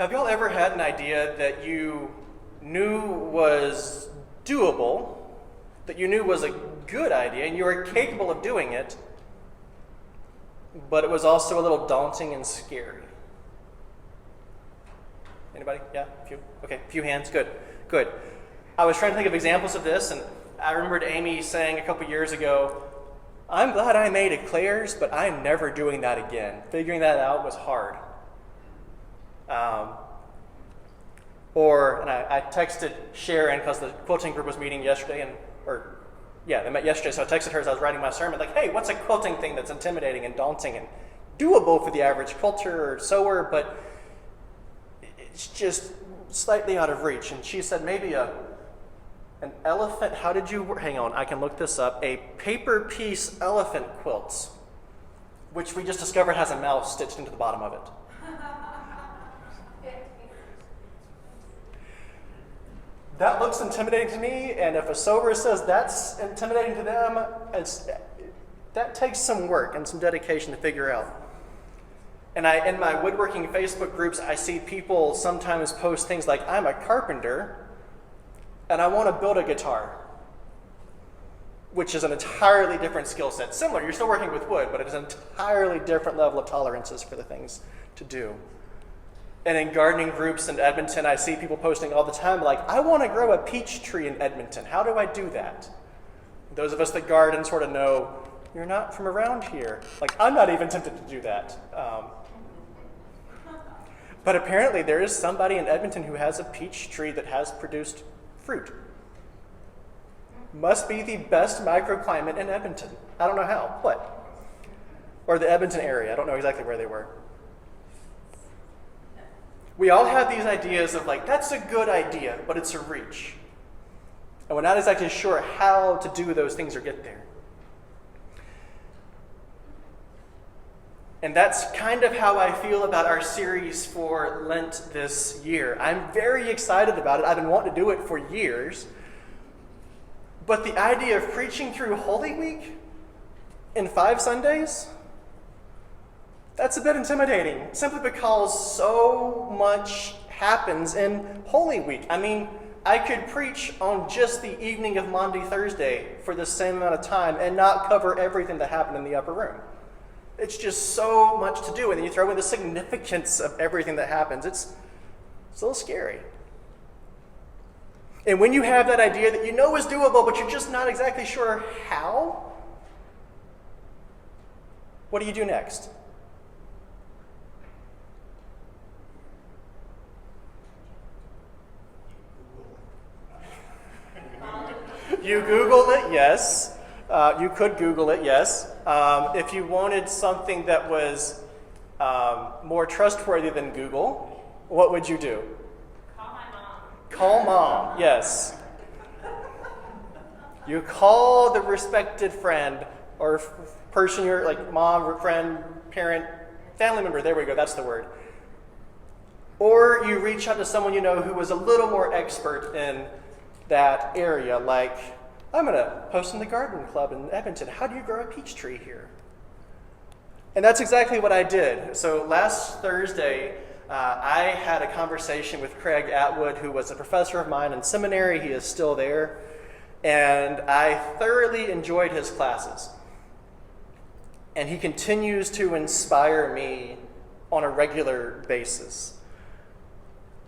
Have y'all ever had an idea that you knew was doable, that you knew was a good idea, and you were capable of doing it, but it was also a little daunting and scary? Anybody? Yeah? A few? Okay, a few hands. Good. Good. I was trying to think of examples of this, and I remembered Amy saying a couple years ago, I'm glad I made eclairs, but I'm never doing that again. Figuring that out was hard. And I texted Sharon because the quilting group was meeting yesterday, they met yesterday, so I texted her as I was writing my sermon, like, hey, what's a quilting thing that's intimidating and daunting and doable for the average quilter or sewer, but it's just slightly out of reach? And she said maybe an elephant, hang on, I can look this up, a paper piece elephant quilt, which we just discovered has a mouse stitched into the bottom of it. That looks intimidating to me, and if a sewer says that's intimidating to them, that takes some work and some dedication to figure out. And in my woodworking Facebook groups, I see people sometimes post things like, I'm a carpenter, and I want to build a guitar, which is an entirely different skill set. Similar, you're still working with wood, but it is an entirely different level of tolerances for the things to do. And in gardening groups in Edmonton, I see people posting all the time, like, I want to grow a peach tree in Edmonton. How do I do that? Those of us that garden sort of know, you're not from around here. Like, I'm not even tempted to do that. But apparently there is somebody in Edmonton who has a peach tree that has produced fruit. Must be the best microclimate in Edmonton. I don't know how. What? Or the Edmonton area. I don't know exactly where they were. We all have these ideas of like, that's a good idea, but it's a reach. And we're not exactly sure how to do those things or get there. And that's kind of how I feel about our series for Lent this year. I'm very excited about it. I've been wanting to do it for years. But the idea of preaching through Holy Week in 5 Sundays, that's a bit intimidating, simply because so much happens in Holy Week. I mean, I could preach on just the evening of Maundy Thursday for the same amount of time and not cover everything that happened in the upper room. It's just so much to do, and then you throw in the significance of everything that happens. It's a little scary. And when you have that idea that you know is doable, but you're just not exactly sure how, what do you do next? You Google it, yes. You could Google it, yes. If you wanted something that was more trustworthy than Google, what would you do? Call my mom. Call mom, yes. You call the respected friend or person you're like mom, friend, parent, family member, there we go, that's the word. Or you reach out to someone you know who is a little more expert in that area, like, I'm going to post in the garden club in Edmonton. How do you grow a peach tree here? And that's exactly what I did. So last Thursday, I had a conversation with Craig Atwood, who was a professor of mine in seminary. He is still there. And I thoroughly enjoyed his classes. And he continues to inspire me on a regular basis.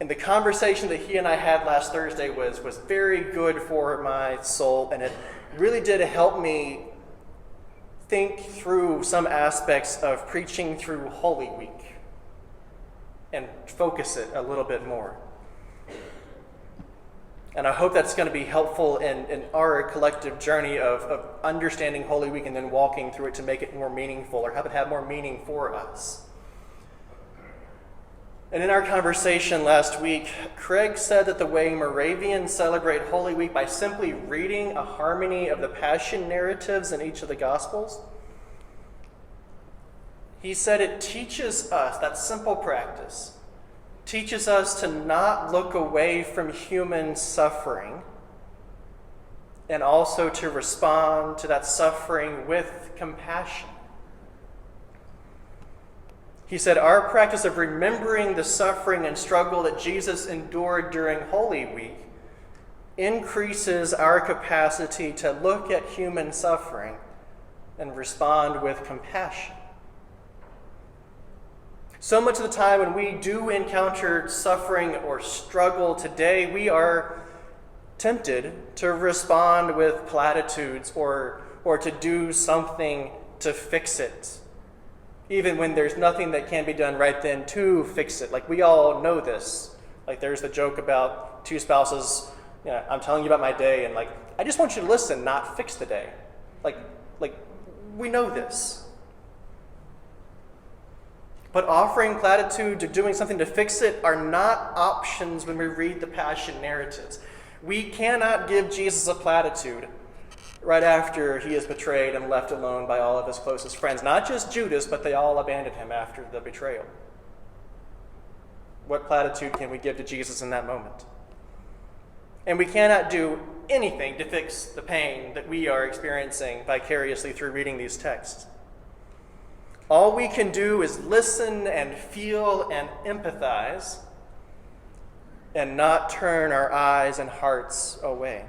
And the conversation that he and I had last Thursday was very good for my soul, and it really did help me think through some aspects of preaching through Holy Week and focus it a little bit more. And I hope that's going to be helpful in our collective journey of understanding Holy Week and then walking through it to make it more meaningful or have it have more meaning for us. And in our conversation last week, Craig said that the way Moravians celebrate Holy Week by simply reading a harmony of the Passion narratives in each of the Gospels, he said it teaches us, that simple practice, teaches us to not look away from human suffering and also to respond to that suffering with compassion. He said, our practice of remembering the suffering and struggle that Jesus endured during Holy Week increases our capacity to look at human suffering and respond with compassion. So much of the time when we do encounter suffering or struggle today, we are tempted to respond with platitudes or to do something to fix it, even when there's nothing that can be done right then to fix it. Like, we all know this. Like, there's the joke about two spouses, I'm telling you about my day, and I just want you to listen, not fix the day. Like we know this. But offering platitudes or doing something to fix it are not options when we read the Passion narratives. We cannot give Jesus a platitude right after he is betrayed and left alone by all of his closest friends. Not just Judas, but they all abandoned him after the betrayal. What platitude can we give to Jesus in that moment? And we cannot do anything to fix the pain that we are experiencing vicariously through reading these texts. All we can do is listen and feel and empathize and not turn our eyes and hearts away.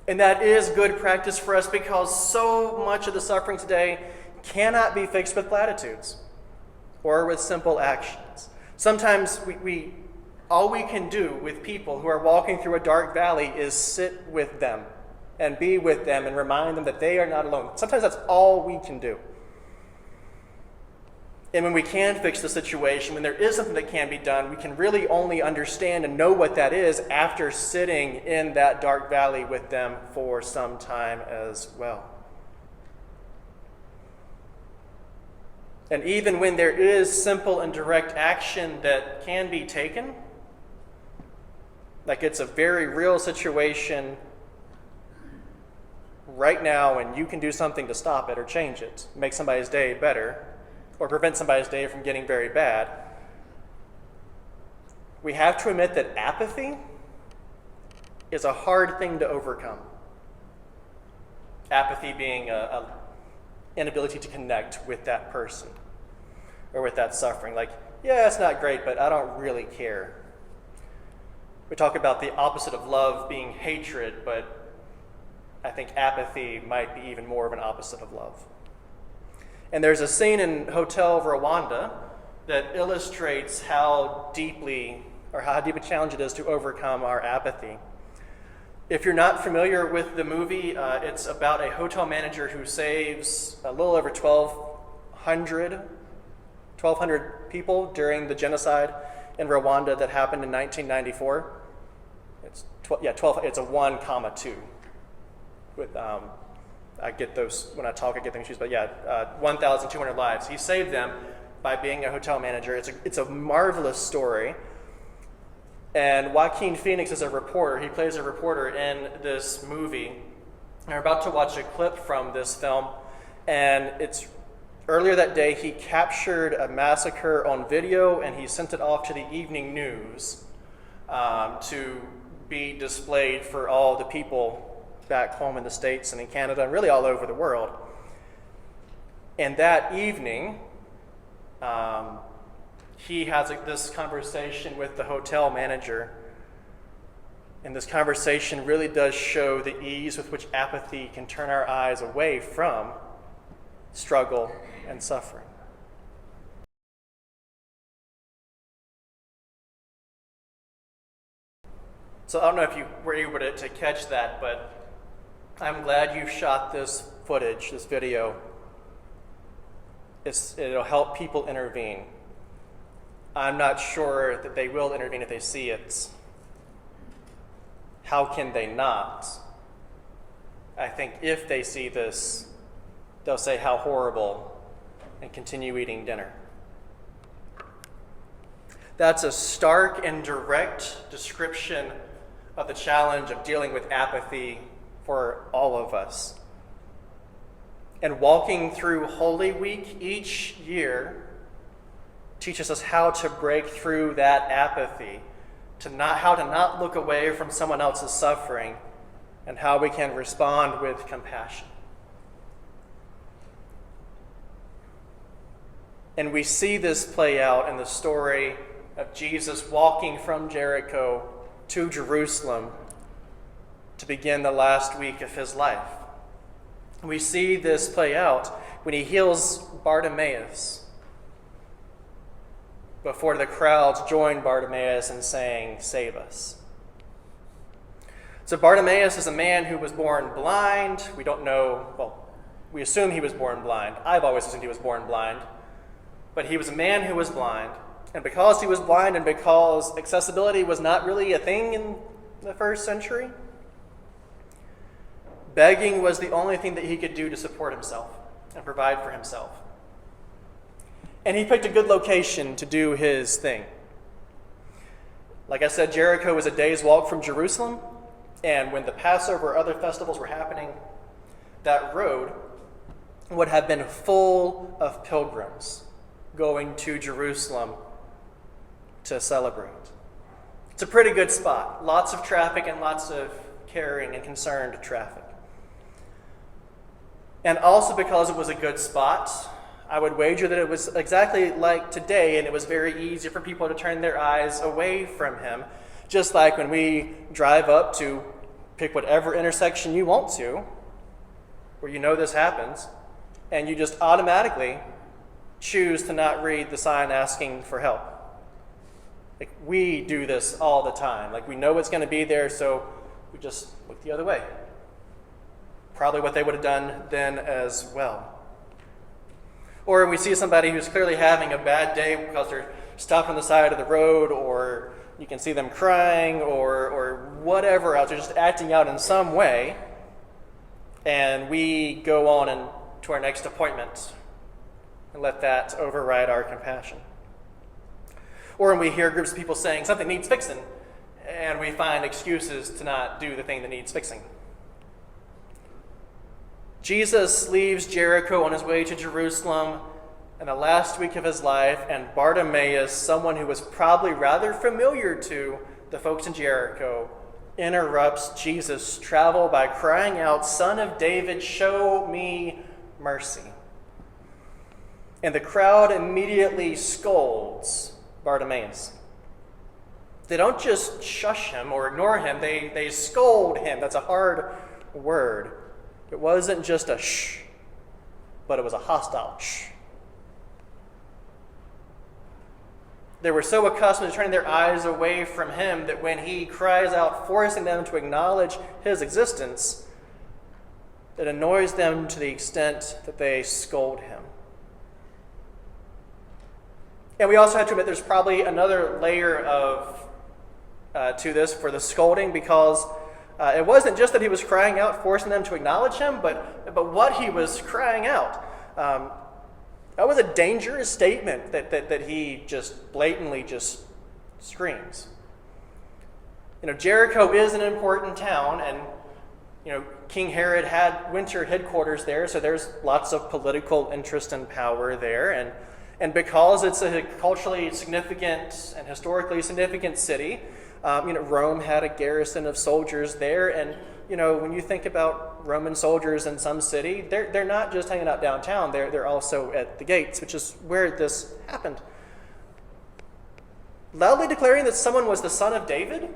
And that is good practice for us because so much of the suffering today cannot be fixed with platitudes or with simple actions. Sometimes all we can do with people who are walking through a dark valley is sit with them and be with them and remind them that they are not alone. Sometimes that's all we can do. And when we can fix the situation, when there is something that can be done, we can really only understand and know what that is after sitting in that dark valley with them for some time as well. And even when there is simple and direct action that can be taken, like it's a very real situation right now and you can do something to stop it or change it, make somebody's day better, or prevent somebody's day from getting very bad, we have to admit that apathy is a hard thing to overcome. Apathy being an inability to connect with that person or with that suffering. Like, yeah, it's not great, but I don't really care. We talk about the opposite of love being hatred, but I think apathy might be even more of an opposite of love. And there's a scene in Hotel Rwanda that illustrates how deep a challenge it is to overcome our apathy. If you're not familiar with the movie, it's about a hotel manager who saves a little over 1,200 people during the genocide in Rwanda that happened in 1994. It's 12. It's a 1,2. With I get those when I talk. I get them confused, but 1,200 lives. He saved them by being a hotel manager. It's a marvelous story. And Joaquin Phoenix is a reporter. He plays a reporter in this movie. And we're about to watch a clip from this film, and it's earlier that day he captured a massacre on video, and he sent it off to the evening news to be displayed for all the people back home in the States and in Canada and really all over the world. And that evening, he has this conversation with the hotel manager. And this conversation really does show the ease with which apathy can turn our eyes away from struggle and suffering. So I don't know if you were able to catch that, but I'm glad you shot this footage, this video. It'll help people intervene. I'm not sure that they will intervene if they see it. How can they not? I think if they see this, they'll say how horrible and continue eating dinner. That's a stark and direct description of the challenge of dealing with apathy for all of us. And walking through Holy Week each year teaches us how to break through that apathy, how to not look away from someone else's suffering, and how we can respond with compassion. And we see this play out in the story of Jesus walking from Jericho to Jerusalem to begin the last week of his life. We see this play out when he heals Bartimaeus before the crowds join Bartimaeus in saying, "Save us." So Bartimaeus is a man who was born blind. We don't know, well, we assume he was born blind. I've always assumed he was born blind. But he was a man who was blind. And because he was blind and because accessibility was not really a thing in the first century, begging was the only thing that he could do to support himself and provide for himself. And he picked a good location to do his thing. Like I said, Jericho was a day's walk from Jerusalem. And when the Passover or other festivals were happening, that road would have been full of pilgrims going to Jerusalem to celebrate. It's a pretty good spot. Lots of traffic and lots of caring and concerned traffic. And also because it was a good spot, I would wager that it was exactly like today, and it was very easy for people to turn their eyes away from him. Just like when we drive up to pick whatever intersection you want to, where you know this happens, and you just automatically choose to not read the sign asking for help. Like, we do this all the time. Like, we know it's going to be there, so we just look the other way. Probably what they would have done then as well. Or we see somebody who's clearly having a bad day because they're stopped on the side of the road, or you can see them crying, or whatever else. They're just acting out in some way, and we go on to our next appointment and let that override our compassion. Or when we hear groups of people saying something needs fixing, and we find excuses to not do the thing that needs fixing. Jesus leaves Jericho on his way to Jerusalem in the last week of his life, and Bartimaeus, someone who was probably rather familiar to the folks in Jericho, interrupts Jesus' travel by crying out, "Son of David, show me mercy." And the crowd immediately scolds Bartimaeus. They don't just shush him or ignore him, they scold him. That's a hard word. It wasn't just a shh, but it was a hostile shh. They were so accustomed to turning their eyes away from him that when he cries out, forcing them to acknowledge his existence, it annoys them to the extent that they scold him. And we also have to admit there's probably another layer of to this for the scolding, because it wasn't just that he was crying out, forcing them to acknowledge him, but what he was crying out. That was a dangerous statement that he just blatantly just screams. Jericho is an important town, and King Herod had winter headquarters there, so there's lots of political interest and power there, and because it's a culturally significant and historically significant city, Rome had a garrison of soldiers there, and when you think about Roman soldiers in some city, they're not just hanging out downtown, they're also at the gates, which is where this happened. Loudly declaring that someone was the son of David,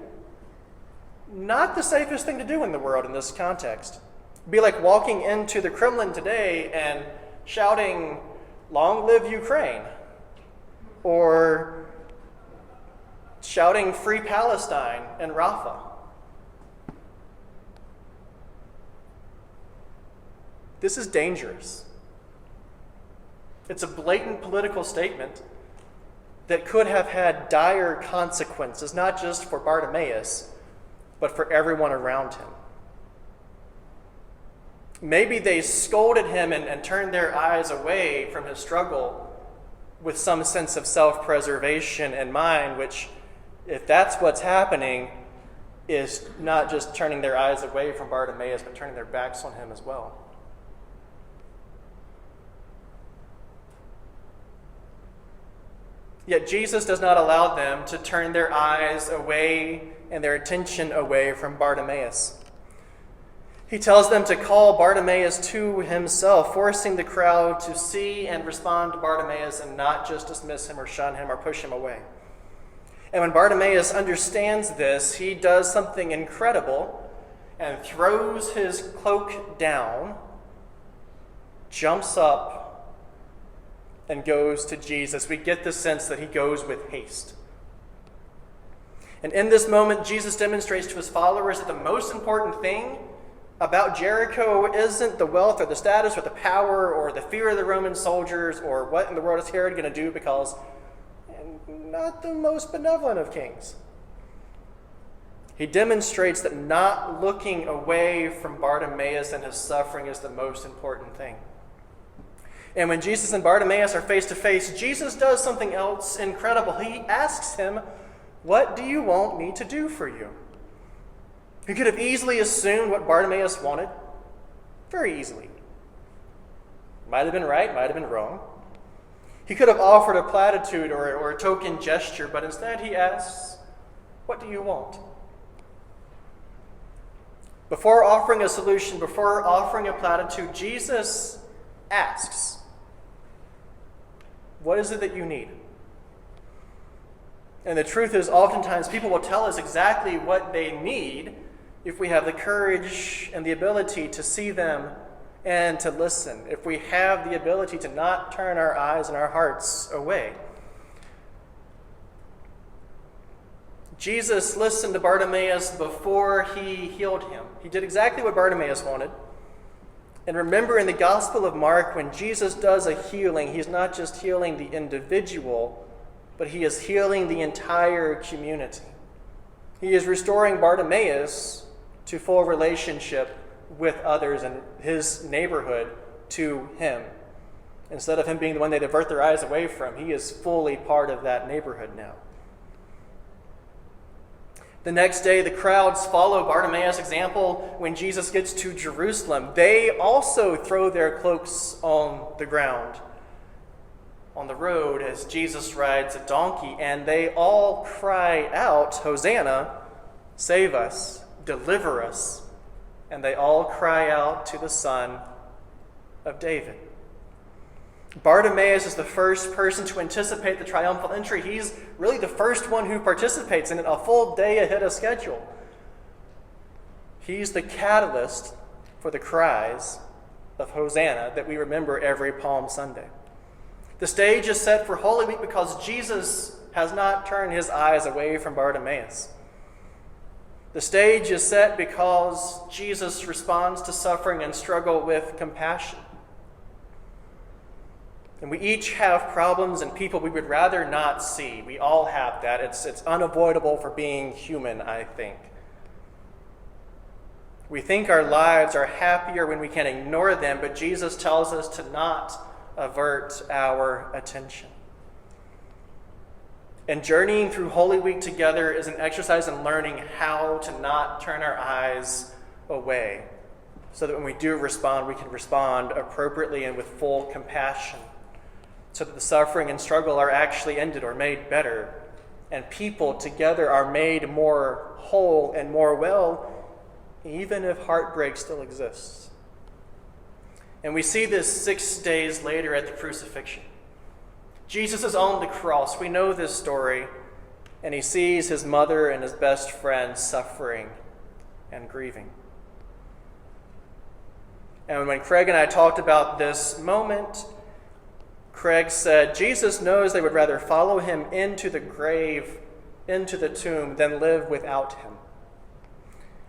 not the safest thing to do in the world in this context. It'd be like walking into the Kremlin today and shouting, "Long live Ukraine," or shouting "Free Palestine" in Rafah. This is dangerous. It's a blatant political statement that could have had dire consequences, not just for Bartimaeus, but for everyone around him. Maybe they scolded him and turned their eyes away from his struggle with some sense of self-preservation in mind, which, if that's what's happening, is not just turning their eyes away from Bartimaeus, but turning their backs on him as well. Yet Jesus does not allow them to turn their eyes away and their attention away from Bartimaeus. He tells them to call Bartimaeus to himself, forcing the crowd to see and respond to Bartimaeus and not just dismiss him or shun him or push him away. And when Bartimaeus understands this, he does something incredible and throws his cloak down, jumps up, and goes to Jesus. We get the sense that he goes with haste. And in this moment, Jesus demonstrates to his followers that the most important thing about Jericho isn't the wealth or the status or the power or the fear of the Roman soldiers or what in the world is Herod going to do, because not the most benevolent of kings. He demonstrates that not looking away from Bartimaeus and his suffering is the most important thing. And when Jesus and Bartimaeus are face to face, Jesus does something else incredible. He asks him, "What do you want me to do for you?" He could have easily assumed what Bartimaeus wanted. Very easily. Might have been right, might have been wrong. He could have offered a platitude or a token gesture, but instead he asks, "What do you want?" Before offering a solution, before offering a platitude, Jesus asks, "What is it that you need?" And the truth is, oftentimes people will tell us exactly what they need if we have the courage and the ability to see them and to listen, if we have the ability to not turn our eyes and our hearts away. Jesus listened to Bartimaeus before he healed him. He did exactly what Bartimaeus wanted. And remember, in the Gospel of Mark, when Jesus does a healing, he's not just healing the individual, but he is healing the entire community. He is restoring Bartimaeus to full relationship with others and his neighborhood to him. Instead of him being the one they divert their eyes away from, he is fully part of that neighborhood now. The next day, the crowds follow Bartimaeus' example when Jesus gets to Jerusalem. They also throw their cloaks on the ground, on the road, as Jesus rides a donkey, and they all cry out, "Hosanna, save us, deliver us." And they all cry out to the Son of David. Bartimaeus is the first person to anticipate the triumphal entry. He's really the first one who participates in it a full day ahead of schedule. He's the catalyst for the cries of Hosanna that we remember every Palm Sunday. The stage is set for Holy Week because Jesus has not turned his eyes away from Bartimaeus. The stage is set because Jesus responds to suffering and struggle with compassion. And we each have problems and people we would rather not see. We all have that. It's unavoidable for being human, I think. We think our lives are happier when we can ignore them, but Jesus tells us to not avert our attention. And journeying through Holy Week together is an exercise in learning how to not turn our eyes away, so that when we do respond, we can respond appropriately and with full compassion, so that the suffering and struggle are actually ended or made better, and people together are made more whole and more well, even if heartbreak still exists. And we see this 6 days later at the crucifixion. Jesus is on the cross. We know this story, and he sees his mother and his best friend suffering and grieving. And when Craig and I talked about this moment, Craig said, Jesus knows they would rather follow him into the grave, into the tomb, than live without him.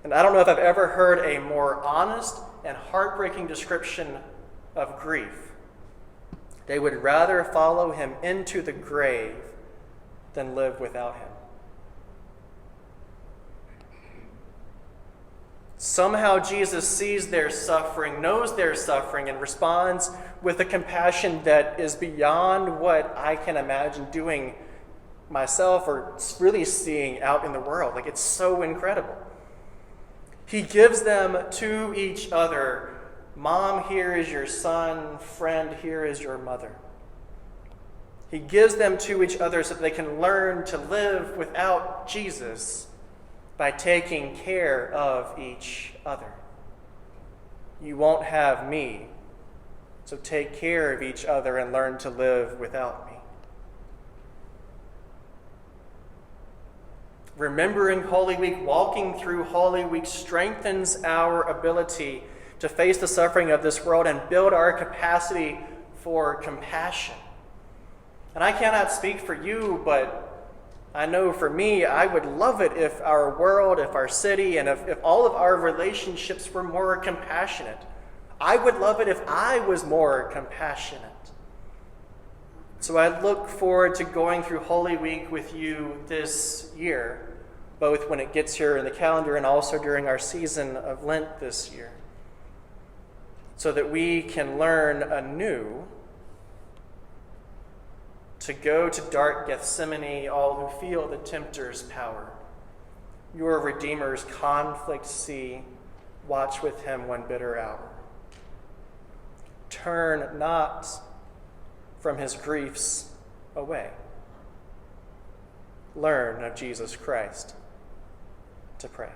And I don't know if I've ever heard a more honest and heartbreaking description of grief. They would rather follow him into the grave than live without him. Somehow Jesus sees their suffering, knows their suffering, and responds with a compassion that is beyond what I can imagine doing myself or really seeing out in the world. Like, it's so incredible. He gives them to each other. Mom, here is your son. Friend, here is your mother. He gives them to each other so that they can learn to live without Jesus by taking care of each other. you won't have me. So take care of each other and learn to live without me. Remembering Holy Week, walking through Holy Week strengthens our ability to face the suffering of this world and build our capacity for compassion. And I cannot speak for you, but I know for me, I would love it if our world, if our city, and if all of our relationships were more compassionate. I would love it if I was more compassionate. So I look forward to going through Holy Week with you this year, both when it gets here in the calendar and also during our season of Lent this year, so that we can learn anew to go to dark Gethsemane, all who feel the tempter's power. Your Redeemer's conflict see, watch with him one bitter hour. Turn not from his griefs away. Learn of Jesus Christ to pray.